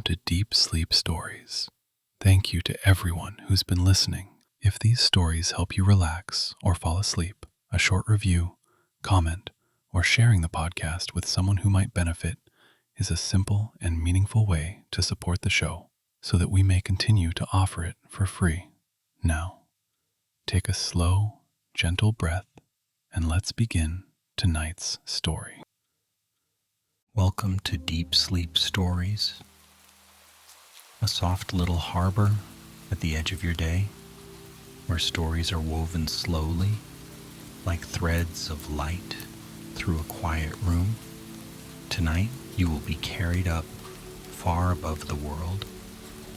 to Deep Sleep Stories. Thank you to everyone who's been listening. If these stories help you relax or fall asleep, a short review, comment, or sharing the podcast with someone who might benefit is a simple and meaningful way to support the show so that we may continue to offer it for free. Now, take a slow, gentle breath and let's begin tonight's story. Welcome to Deep Sleep Stories, a soft little harbor at the edge of your day where stories are woven slowly like threads of light through a quiet room. Tonight you will be carried up far above the world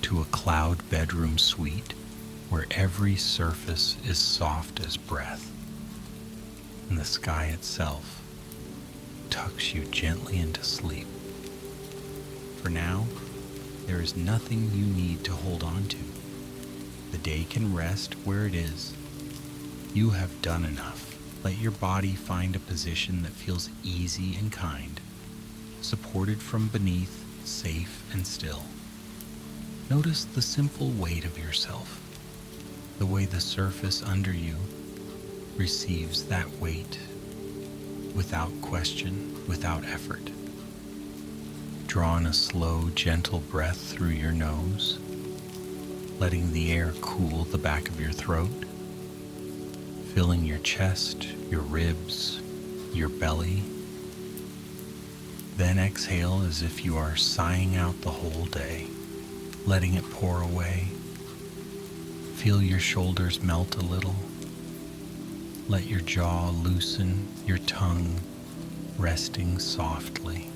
to a cloud bedroom suite where every surface is soft as breath, and the sky itself tucks you gently into sleep. For now, there is nothing you need to hold on to. The day can rest where it is. You have done enough. Let your body find a position that feels easy and kind, supported from beneath, safe and still. Notice the simple weight of yourself, the way the surface under you receives that weight without question, without effort. Draw in a slow, gentle breath through your nose, letting the air cool the back of your throat, filling your chest, your ribs, your belly. Then exhale as if you are sighing out the whole day, letting it pour away. Feel your shoulders melt a little. Let your jaw loosen, your tongue resting softly.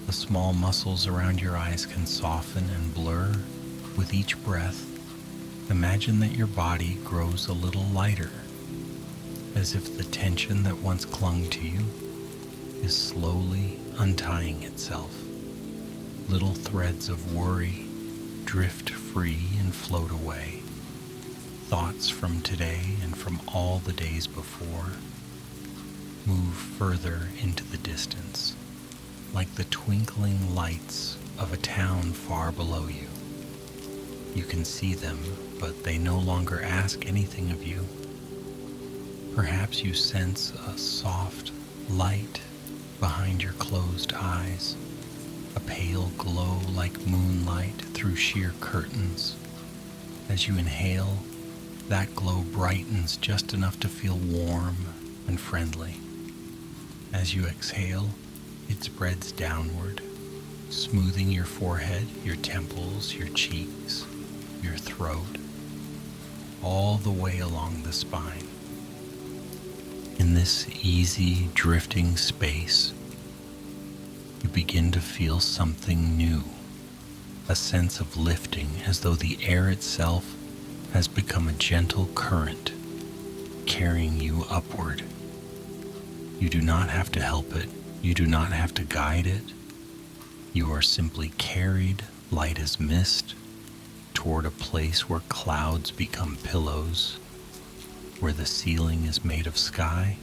The small muscles around your eyes can soften and blur with each breath. Imagine that your body grows a little lighter, as if the tension that once clung to you is slowly untying itself. Little threads of worry drift free and float away. Thoughts from today and from all the days before move further into the distance, like the twinkling lights of a town far below you. You can see them, but they no longer ask anything of you. Perhaps you sense a soft light behind your closed eyes, a pale glow like moonlight through sheer curtains. As you inhale, that glow brightens just enough to feel warm and friendly. As you exhale, it spreads downward, smoothing your forehead, your temples, your cheeks, your throat, all the way along the spine. In this easy, drifting space, you begin to feel something new, a sense of lifting as though the air itself has become a gentle current, carrying you upward. You do not have to help it. You do not have to guide it. You are simply carried, light as mist, toward a place where clouds become pillows, where the ceiling is made of sky,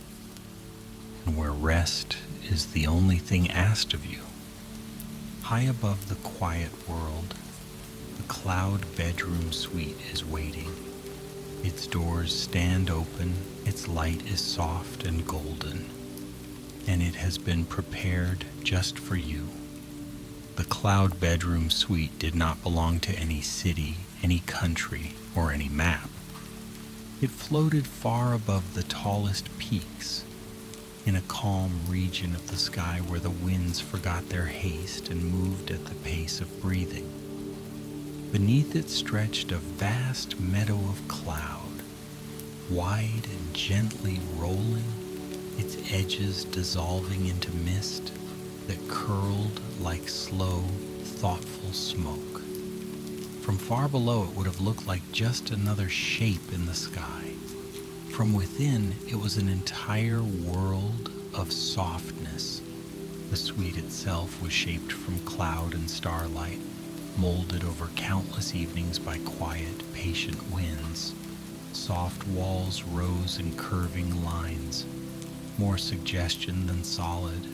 and where rest is the only thing asked of you. High above the quiet world, the cloud bedroom suite is waiting. Its doors stand open, its light is soft and golden, and it has been prepared just for you. The cloud bedroom suite did not belong to any city, any country, or any map. It floated far above the tallest peaks, in a calm region of the sky where the winds forgot their haste and moved at the pace of breathing. Beneath it stretched a vast meadow of cloud, wide and gently rolling, its edges dissolving into mist that curled like slow, thoughtful smoke. From far below it would have looked like just another shape in the sky. From within it was an entire world of softness. The suite itself was shaped from cloud and starlight, molded over countless evenings by quiet, patient winds. Soft walls rose in curving lines, more suggestion than solid,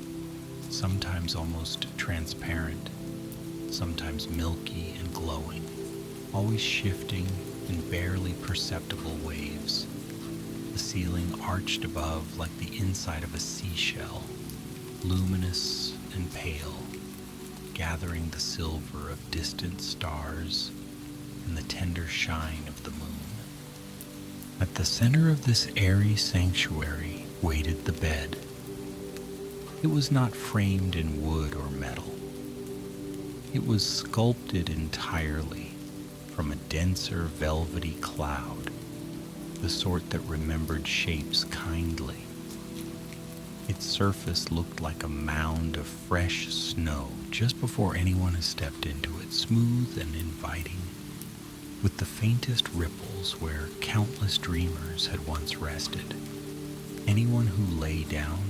sometimes almost transparent. sometimes milky and glowing, always shifting in barely perceptible waves. The ceiling arched above like the inside of a seashell, luminous and pale, gathering the silver of distant stars and the tender shine of the moon. At the center of this airy sanctuary waited the bed. It was not framed in wood or metal. It was sculpted entirely from a denser velvety cloud, the sort that remembered shapes kindly. Its surface looked like a mound of fresh snow just before anyone had stepped into it, smooth and inviting, with the faintest ripples where countless dreamers had once rested. Anyone who lay down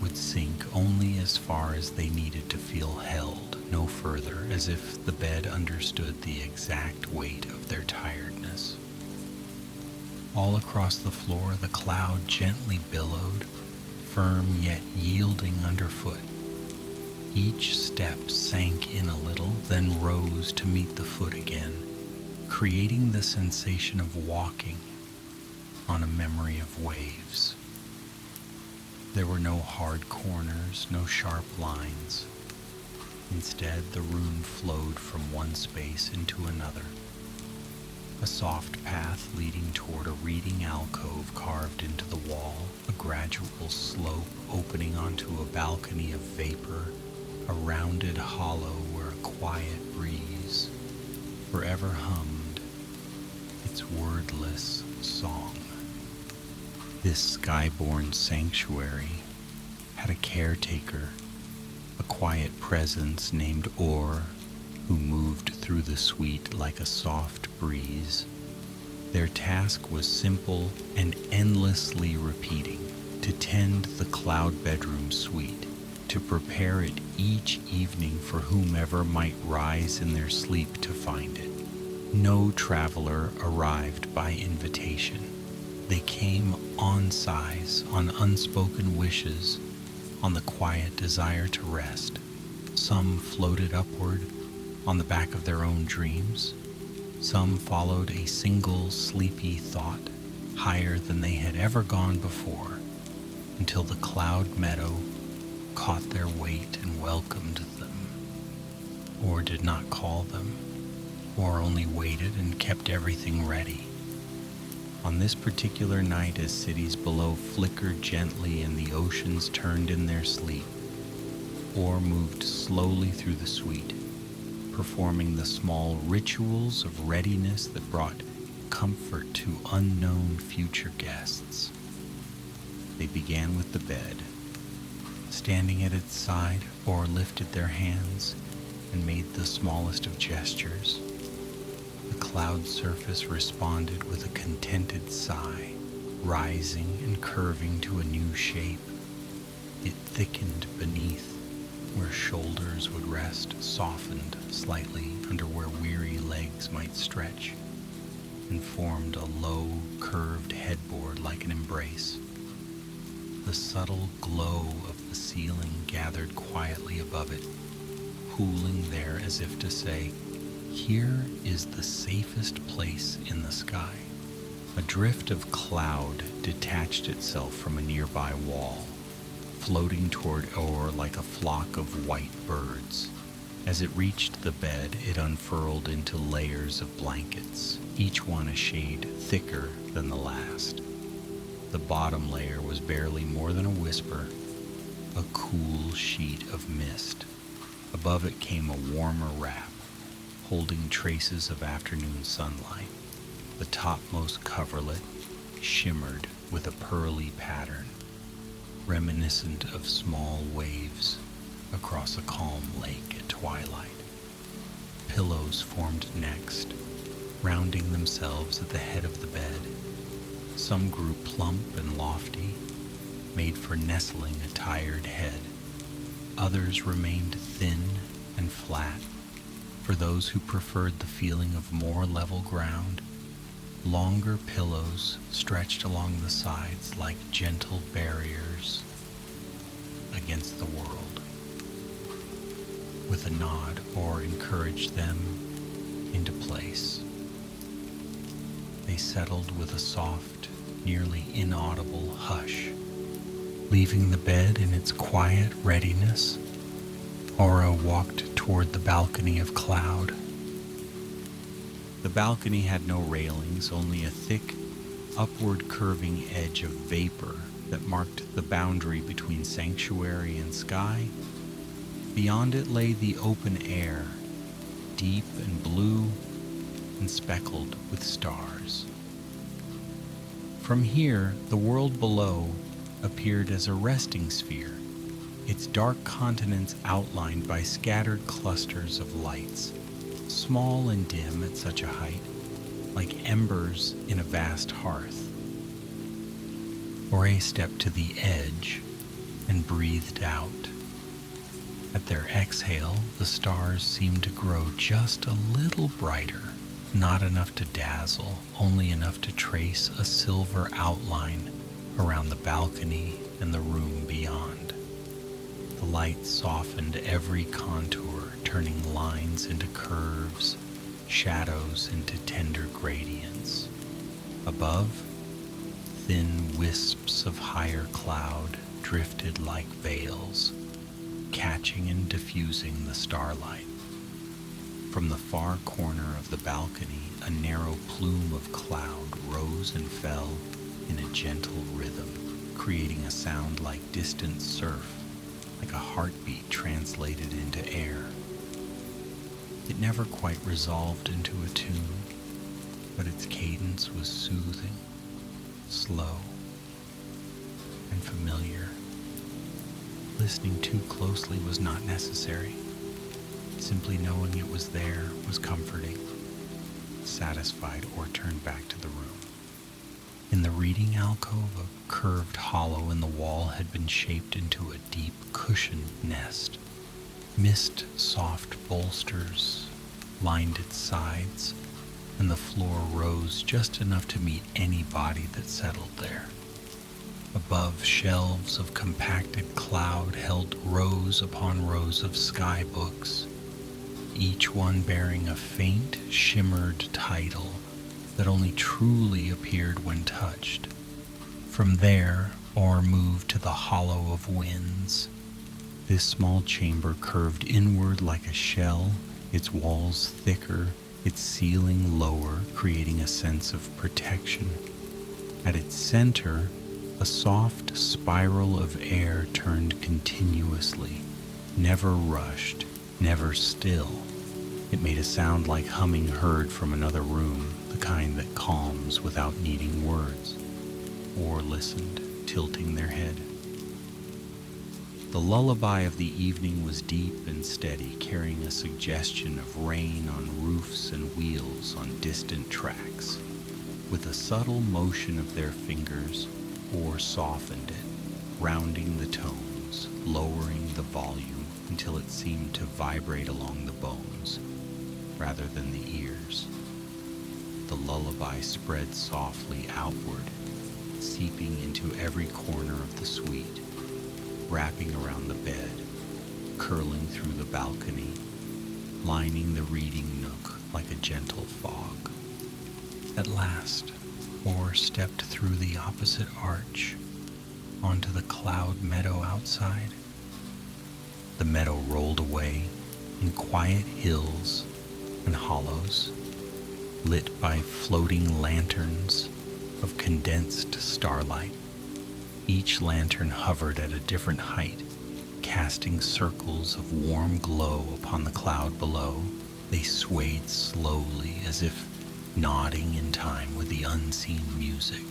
would sink only as far as they needed to feel held, no further, as if the bed understood the exact weight of their tiredness. All across the floor, the cloud gently billowed, firm yet yielding underfoot. Each step sank in a little, then rose to meet the foot again, creating the sensation of walking on a memory of waves. There were no hard corners, no sharp lines. Instead, the room flowed from one space into another. A soft path leading toward a reading alcove carved into the wall, a gradual slope opening onto a balcony of vapor, a rounded hollow where a quiet breeze forever hummed its wordless song. This skyborn sanctuary had a caretaker, a quiet presence named Or, who moved through the suite like a soft breeze. Their task was simple and endlessly repeating: to tend the cloud bedroom suite, to prepare it each evening for whomever might rise in their sleep to find it. No traveler arrived by invitation. They came on sighs, on unspoken wishes, on the quiet desire to rest. Some floated upward on the back of their own dreams. Some followed a single sleepy thought higher than they had ever gone before, until the cloud meadow caught their weight and welcomed them, or did not call them, or only waited and kept everything ready. On this particular night, as cities below flickered gently and the oceans turned in their sleep, Or moved slowly through the suite, performing the small rituals of readiness that brought comfort to unknown future guests. They began with the bed. Standing at its side, Or lifted their hands and made the smallest of gestures. The cloud surface responded with a contented sigh, rising and curving to a new shape. It thickened beneath, where shoulders would rest, softened slightly under where weary legs might stretch, and formed a low, curved headboard like an embrace. The subtle glow of the ceiling gathered quietly above it, pooling there as if to say, "Here is the safest place in the sky." A drift of cloud detached itself from a nearby wall, floating toward Or like a flock of white birds. As it reached the bed, it unfurled into layers of blankets, each one a shade thicker than the last. The bottom layer was barely more than a whisper, a cool sheet of mist. Above it came a warmer wrap, holding traces of afternoon sunlight. The topmost coverlet shimmered with a pearly pattern, reminiscent of small waves across a calm lake at twilight. Pillows formed next, rounding themselves at the head of the bed. Some grew plump and lofty, made for nestling a tired head. Others remained thin and flat, for those who preferred the feeling of more level ground. Longer pillows stretched along the sides like gentle barriers against the world. with a nod or encourage them into place. They settled with a soft, nearly inaudible hush. Leaving the bed in its quiet readiness, Aura walked toward the balcony of cloud. The balcony had no railings, only a thick, upward curving edge of vapor that marked the boundary between sanctuary and sky. Beyond it lay the open air, deep and blue and speckled with stars. From here, the world below appeared as a resting sphere, its dark continents outlined by scattered clusters of lights, small and dim at such a height, like embers in a vast hearth. Ore stepped to the edge and breathed out. At their exhale, the stars seemed to grow just a little brighter, not enough to dazzle, only enough to trace a silver outline around the balcony and the room beyond. The light softened every contour, turning lines into curves, shadows into tender gradients. Above, thin wisps of higher cloud drifted like veils, catching and diffusing the starlight. From the far corner of the balcony, a narrow plume of cloud rose and fell in a gentle rhythm, creating a sound like distant surf, like a heartbeat translated into air. It never quite resolved into a tune, but its cadence was soothing, slow, and familiar. Listening too closely was not necessary. Simply knowing it was there was comforting. Satisfied, or turned back to the room. In the reading alcove, a curved hollow in the wall had been shaped into a deep, cushioned nest. Mist-soft bolsters lined its sides, and the floor rose just enough to meet any body that settled there. Above, shelves of compacted cloud held rows upon rows of sky books, each one bearing a faint, shimmered title that only truly appeared when touched. From there, Orr moved to the hollow of winds. This small chamber curved inward like a shell, its walls thicker, its ceiling lower, creating a sense of protection. At its center, a soft spiral of air turned continuously, never rushed, never still. It made a sound like humming heard from another room, the kind that calms without needing words. Or listened, tilting their head. The lullaby of the evening was deep and steady, carrying a suggestion of rain on roofs and wheels on distant tracks. With a subtle motion of their fingers, Orr softened it, rounding the tones, lowering the volume until it seemed to vibrate along the bones rather than the ears. The lullaby spread softly outward, seeping into every corner of the suite, wrapping around the bed, curling through the balcony, lining the reading nook like a gentle fog. At last, Orr stepped through the opposite arch onto the cloud meadow outside. The meadow rolled away in quiet hills and hollows, lit by floating lanterns of condensed starlight. Each lantern hovered at a different height, casting circles of warm glow upon the cloud below. They swayed slowly as if nodding in time with the unseen music.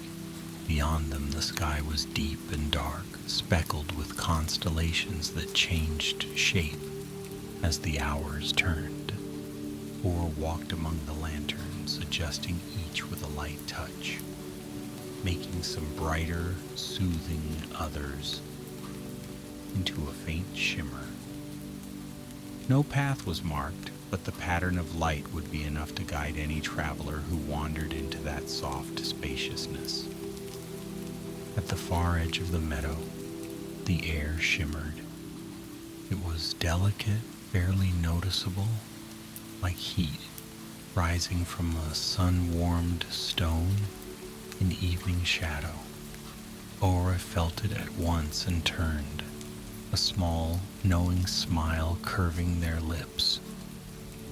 Beyond them, the sky was deep and dark, speckled with constellations that changed shape as the hours turned. Orr walked among the lanterns, adjusting each with a light touch, making some brighter, soothing others into a faint shimmer. No path was marked, but the pattern of light would be enough to guide any traveler who wandered into that soft spaciousness. At the far edge of the meadow, the air shimmered. It was delicate barely noticeable, like heat rising from a sun-warmed stone in evening shadow. Aura felt it at once and turned, a small, knowing smile curving their lips.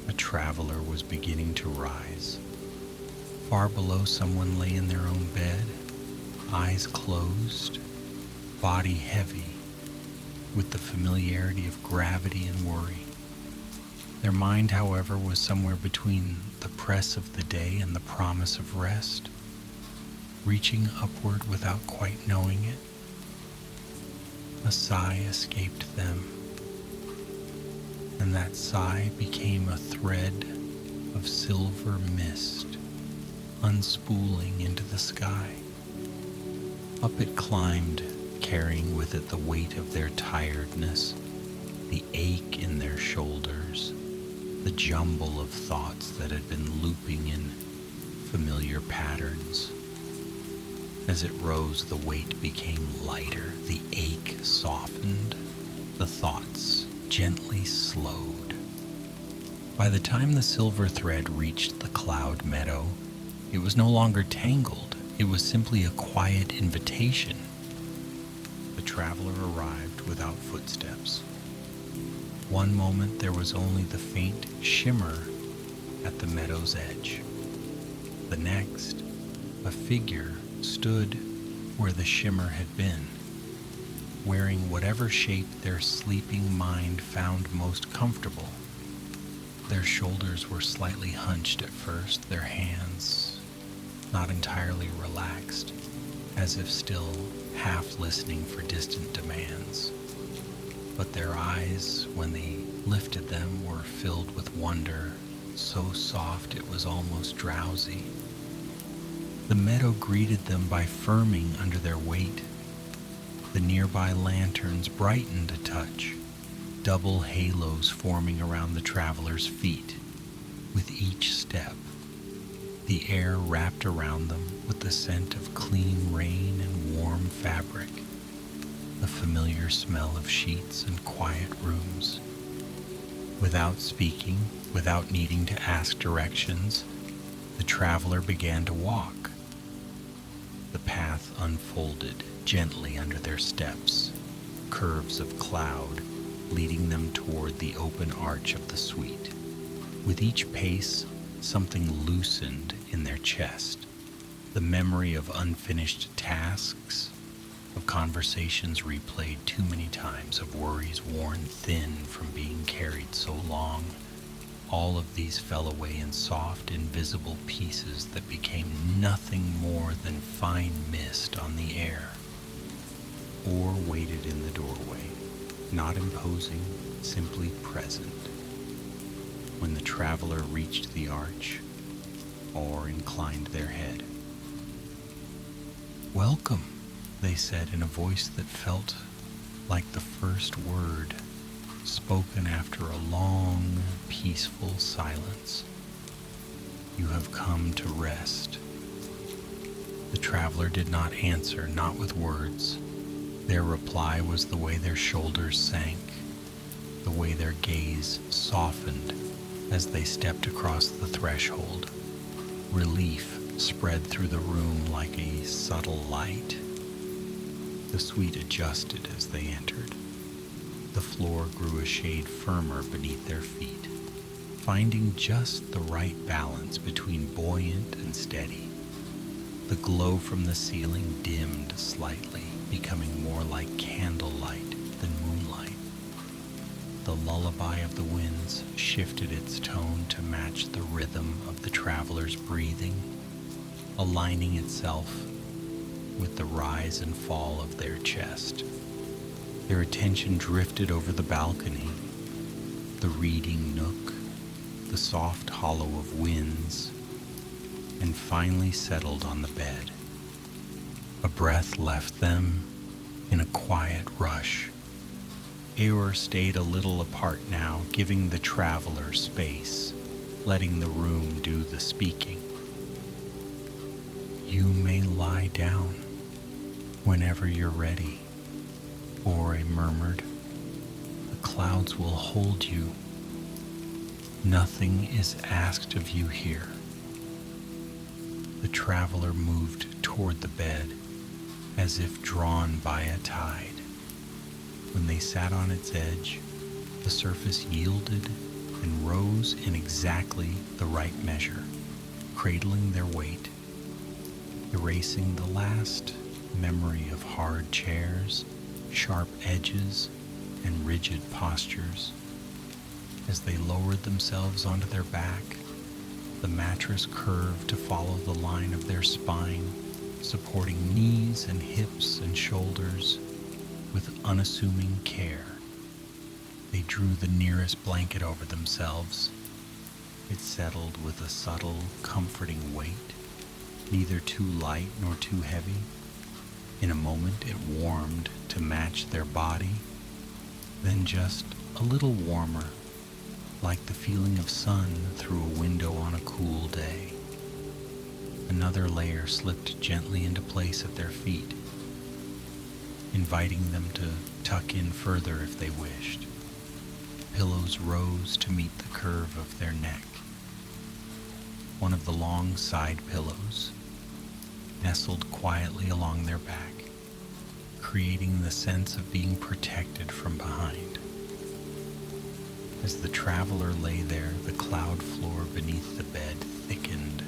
A traveler was beginning to rise. Far below, someone lay in their own bed, eyes closed, body heavy, with the familiarity of gravity and worry. Their mind, however, was somewhere between the press of the day and the promise of rest, reaching upward without quite knowing it. A sigh escaped them, and that sigh became a thread of silver mist unspooling into the sky. Up it climbed, carrying with it the weight of their tiredness, the ache in their shoulders, the jumble of thoughts that had been looping in familiar patterns. As it rose, the weight became lighter, the ache softened, the thoughts gently slowed. By the time the silver thread reached the cloud meadow, it was no longer tangled. It was simply a quiet invitation. The traveler arrived without footsteps. One moment there was only the faint shimmer at the meadow's edge. The next, a figure stood where the shimmer had been, wearing whatever shape their sleeping mind found most comfortable. Their shoulders were slightly hunched at first, their hands not entirely relaxed, as if still half listening for distant demands. But their eyes, when they lifted them, were filled with wonder, so soft it was almost drowsy. The meadow greeted them by firming under their weight. The nearby lanterns brightened a touch, double halos forming around the traveler's feet. With each step, the air wrapped around them with the scent of clean rain and warm fabric, the familiar smell of sheets and quiet rooms. Without speaking, without needing to ask directions, the traveler began to walk. The path unfolded gently under their steps, curves of cloud leading them toward the open arch of the suite. With each pace, something loosened in their chest, the memory of unfinished tasks, of conversations replayed too many times, of worries worn thin from being carried so long. All of these fell away in soft, invisible pieces that became nothing more than fine mist on the air. Or waited in the doorway, not imposing, simply present. When the traveler reached the arch, or inclined their head. "Welcome," they said in a voice that felt like the first word spoken after a long, peaceful silence. "You have come to rest." The traveler did not answer, not with words. Their reply was the way their shoulders sank, the way their gaze softened as they stepped across the threshold. Relief spread through the room like a subtle light. The suite adjusted as they entered. The floor grew a shade firmer beneath their feet, finding just the right balance between buoyant and steady. The glow from the ceiling dimmed slightly, becoming more like candlelight than moonlight. The lullaby of the winds shifted its tone to match the rhythm of the traveler's breathing, aligning itself with the rise and fall of their chest. Their attention drifted over the balcony, the reading nook, the soft hollow of winds, and finally settled on the bed. A breath left them in a quiet rush. Eeyore stayed a little apart now, giving the traveler space, letting the room do the speaking. "You may lie down whenever you're ready," Ore murmured. "The clouds will hold you Nothing is asked of you here. The traveler moved toward the bed as if drawn by a tide. When they sat on its edge, the surface yielded and rose in exactly the right measure, cradling their weight, erasing the last memory of hard chairs, sharp edges, and rigid postures. As they lowered themselves onto their back, the mattress curved to follow the line of their spine, supporting knees and hips and shoulders with unassuming care. They drew the nearest blanket over themselves. It settled with a subtle, comforting weight, neither too light nor too heavy. In a moment it warmed to match their body, then just a little warmer, like the feeling of sun through a window on a cool day. Another layer slipped gently into place at their feet, inviting them to tuck in further if they wished. Pillows rose to meet the curve of their neck. One of the long side pillows nestled quietly along their back, creating the sense of being protected from behind. As the traveler lay there, the cloud floor beneath the bed thickened,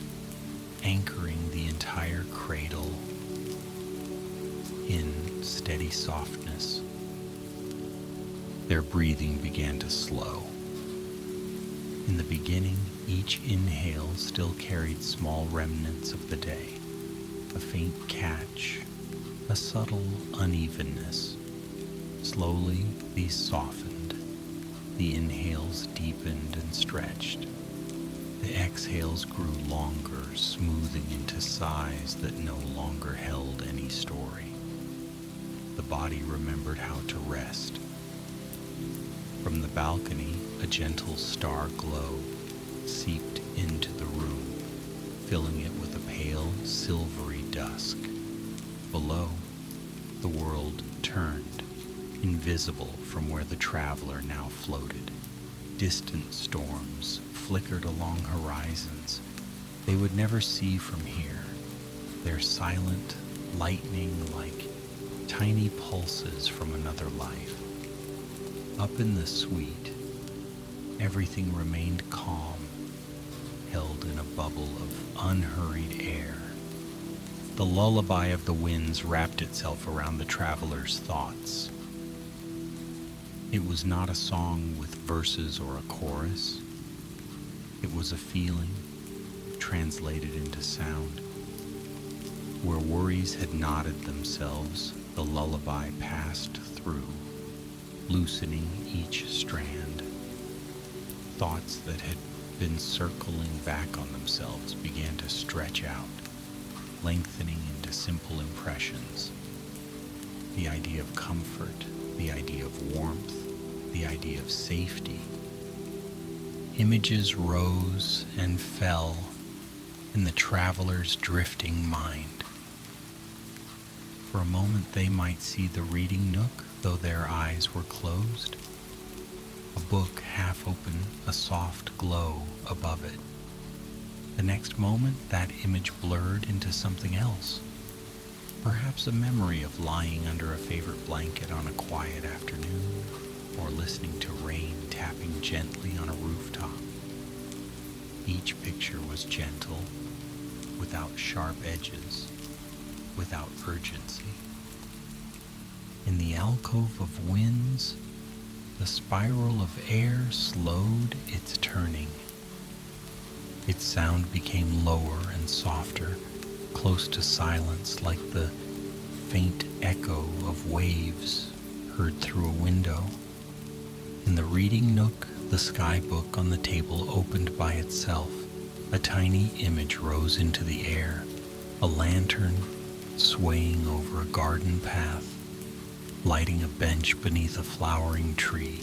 anchoring the entire cradle in steady softness. Their breathing began to slow. In the beginning, each inhale still carried small remnants of the day, a faint catch, a subtle unevenness. Slowly, these softened. The inhales deepened and stretched. The exhales grew longer, smoothing into sighs that no longer held any story. The body remembered how to rest. From the balcony, a gentle star glow seeped into the room, filling it with a pale, silvery dusk. Below, the world turned, invisible from where the traveler now floated. Distant storms flickered along horizons they would never see from here, their silent lightning like tiny pulses from another life. Up in the suite, everything remained calm, held in a bubble of unhurried air. The lullaby of the winds wrapped itself around the traveler's thoughts. It was not a song with verses or a chorus. It was a feeling translated into sound. Where worries had knotted themselves, the lullaby passed through, loosening each strand. Thoughts that had been circling back on themselves began to stretch out, lengthening into simple impressions. The idea of comfort, the idea of warmth, the idea of safety. Images rose and fell in the traveler's drifting mind. For a moment they might see the reading nook, though their eyes were closed. A book half open, a soft glow above it. The next moment that image blurred into something else. Perhaps a memory of lying under a favorite blanket on a quiet afternoon, or listening to rain tapping gently on a rooftop. Each picture was gentle, without sharp edges, without urgency. In the alcove of winds, the spiral of air slowed its turning. Its sound became lower and softer, close to silence, like the faint echo of waves heard through a window. In the reading nook, the sky book on the table opened by itself. A tiny image rose into the air, a lantern swaying over a garden path, lighting a bench beneath a flowering tree.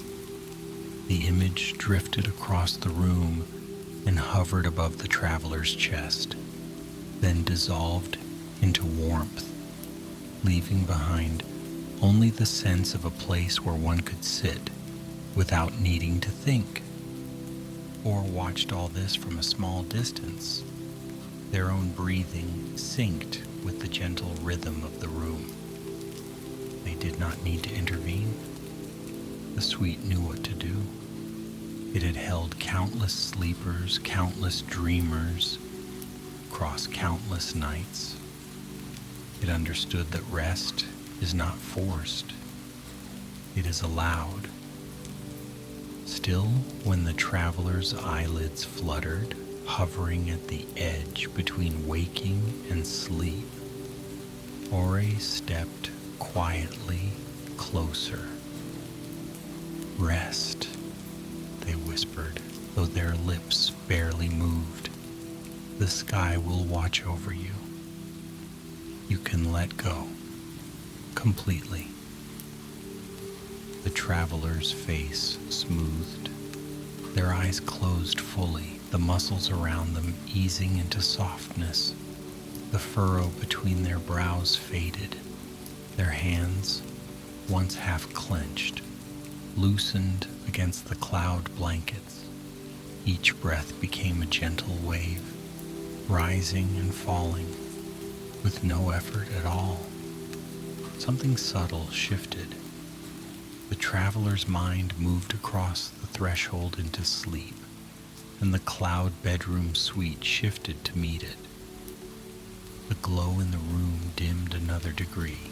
The image drifted across the room and hovered above the traveler's chest, then dissolved into warmth, leaving behind only the sense of a place where one could sit without needing to think. or watched all this from a small distance, their own breathing synced with the gentle rhythm of the room. They did not need to intervene. The suite knew what to do. It had held countless sleepers, countless dreamers, across countless nights. It understood that rest is not forced. It is allowed. Still, when the traveler's eyelids fluttered, hovering at the edge between waking and sleep, Ore stepped quietly closer. "Rest," they whispered, though their lips barely moved. "The sky will watch over you. You can let go completely." The traveler's face smoothed. Their eyes closed fully, the muscles around them easing into softness. The furrow between their brows faded. Their hands, once half clenched, loosened against the cloud blankets. Each breath became a gentle wave, rising and falling, with no effort at all. Something subtle shifted. The traveler's mind moved across the threshold into sleep, and the cloud bedroom suite shifted to meet it. The glow in the room dimmed another degree.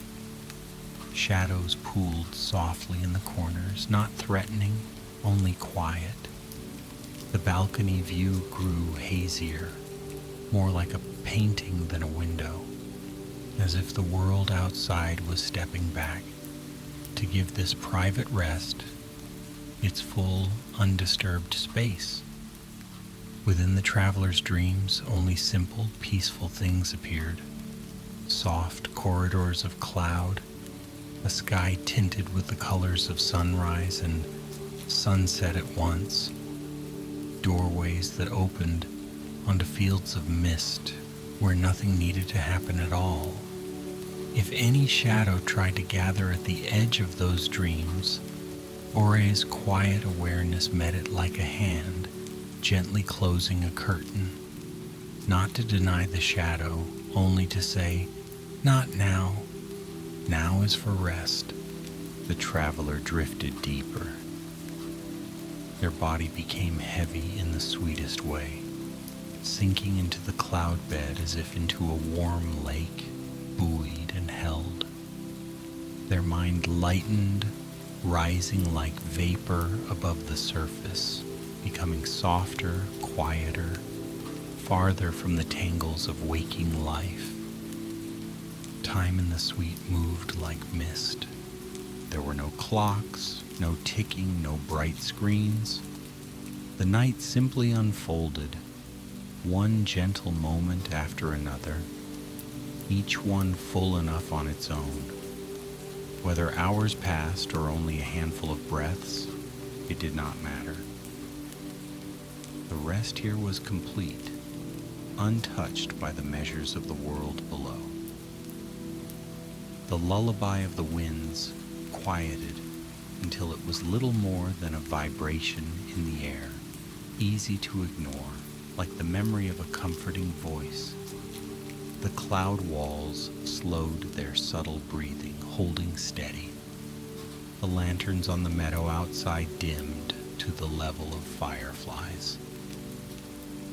Shadows pooled softly in the corners, not threatening, only quiet. The balcony view grew hazier, more like a painting than a window, as if the world outside was stepping back to give this private rest its full, undisturbed space. Within the traveler's dreams, only simple, peaceful things appeared. Soft corridors of cloud, a sky tinted with the colors of sunrise and sunset at once, doorways that opened onto fields of mist where nothing needed to happen at all. If any shadow tried to gather at the edge of those dreams, Ore's quiet awareness met it like a hand, gently closing a curtain, not to deny the shadow, only to say, "Not now. Now is for rest." The traveler drifted deeper. Their body became heavy in the sweetest way, sinking into the cloud bed as if into a warm lake, buoyed and held. Their mind lightened, rising like vapor above the surface, becoming softer, quieter, farther from the tangles of waking life. Time in the suite moved like mist. There were no clocks, no ticking, no bright screens. The night simply unfolded, one gentle moment after another, each one full enough on its own. Whether hours passed or only a handful of breaths, it did not matter. The rest here was complete, untouched by the measures of the world below. The lullaby of the winds quieted until it was little more than a vibration in the air, easy to ignore, like the memory of a comforting voice. The cloud walls slowed their subtle breathing, holding steady. The lanterns on the meadow outside dimmed to the level of fireflies.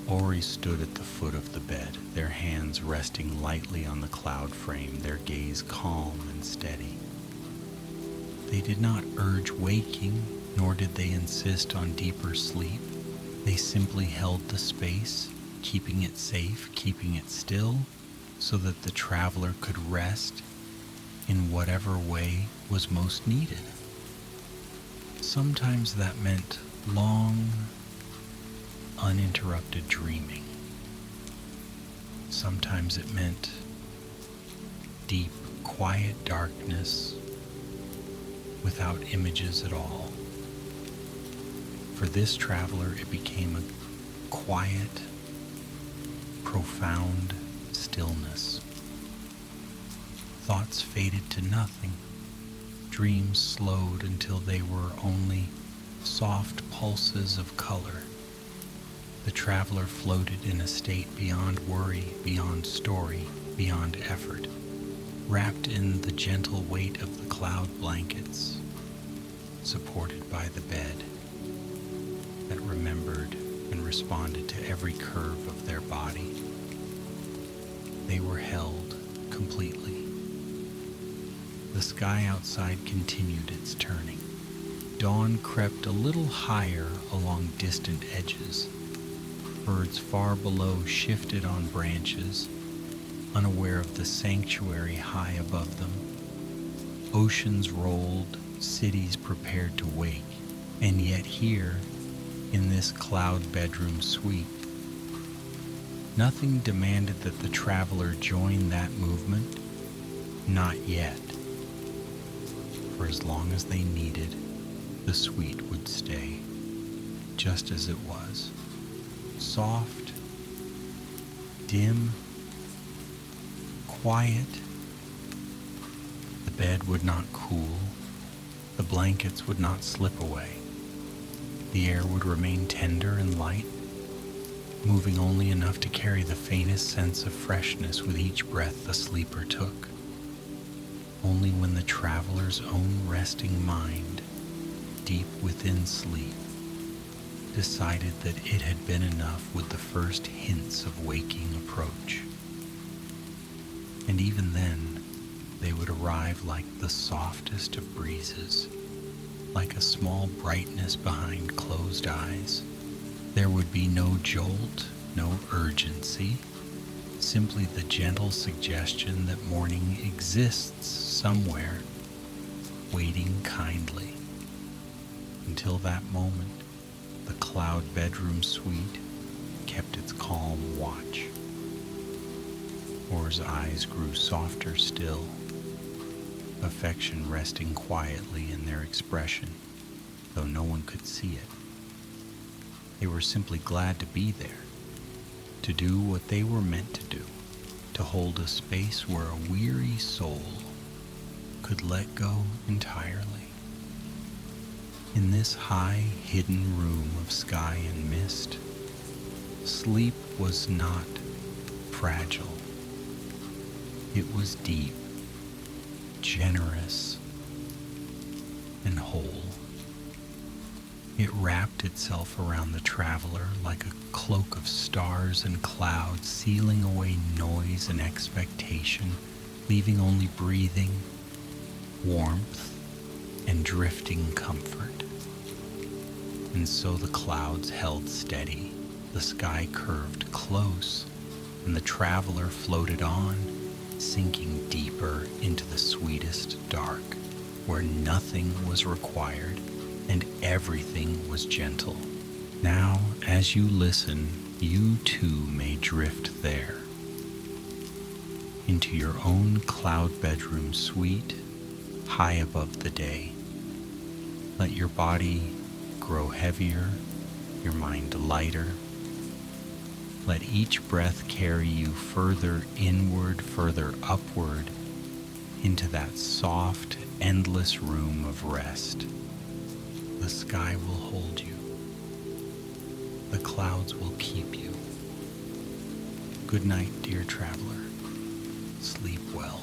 Ori stood at the foot of the bed, their hands resting lightly on the cloud frame, their gaze calm and steady. They did not urge waking, nor did they insist on deeper sleep. They simply held the space, keeping it safe, keeping it still, so that the traveler could rest in whatever way was most needed. Sometimes that meant long, uninterrupted dreaming. Sometimes it meant deep, quiet darkness without images at all. For this traveler, it became a quiet, profound stillness. Thoughts faded to nothing. Dreams slowed until they were only soft pulses of color, The traveler floated in a state beyond worry, beyond story, beyond effort, wrapped in the gentle weight of the cloud blankets, supported by the bed that remembered and responded to every curve of their body. They were held completely. The sky outside continued its turning. Dawn crept a little higher along distant edges. Birds far below shifted on branches, unaware of the sanctuary high above them. Oceans rolled, cities prepared to wake, and yet here, in this cloud bedroom suite, nothing demanded that the traveler join that movement, not yet. For as long as they needed, the suite would stay, just as it was. Soft, dim, quiet. The bed would not cool, the blankets would not slip away. The air would remain tender and light, moving only enough to carry the faintest sense of freshness with each breath the sleeper took. Only when the traveler's own resting mind, deep within sleep, decided that it had been enough with the first hints of waking approach. And even then, they would arrive like the softest of breezes, like a small brightness behind closed eyes. There would be no jolt, no urgency, simply the gentle suggestion that morning exists somewhere, waiting kindly. Until that moment, the cloud bedroom suite kept its calm watch. Or's eyes grew softer still, affection resting quietly in their expression, though no one could see it. They were simply glad to be there, to do what they were meant to do, to hold a space where a weary soul could let go entirely. In this high, hidden room of sky and mist, sleep was not fragile. It was deep, generous, and whole. It wrapped itself around the traveler like a cloak of stars and clouds, sealing away noise and expectation, leaving only breathing, warmth, and drifting comfort. And so the clouds held steady, the sky curved close, and the traveler floated on, sinking deeper into the sweetest dark, where nothing was required and everything was gentle. Now, as you listen, you too may drift there, into your own cloud bedroom suite, high above the day. Let your body grow heavier, your mind lighter. Let each breath carry you further inward, further upward, into that soft, endless room of rest. The sky will hold you. The clouds will keep you. Good night, dear traveler. Sleep well.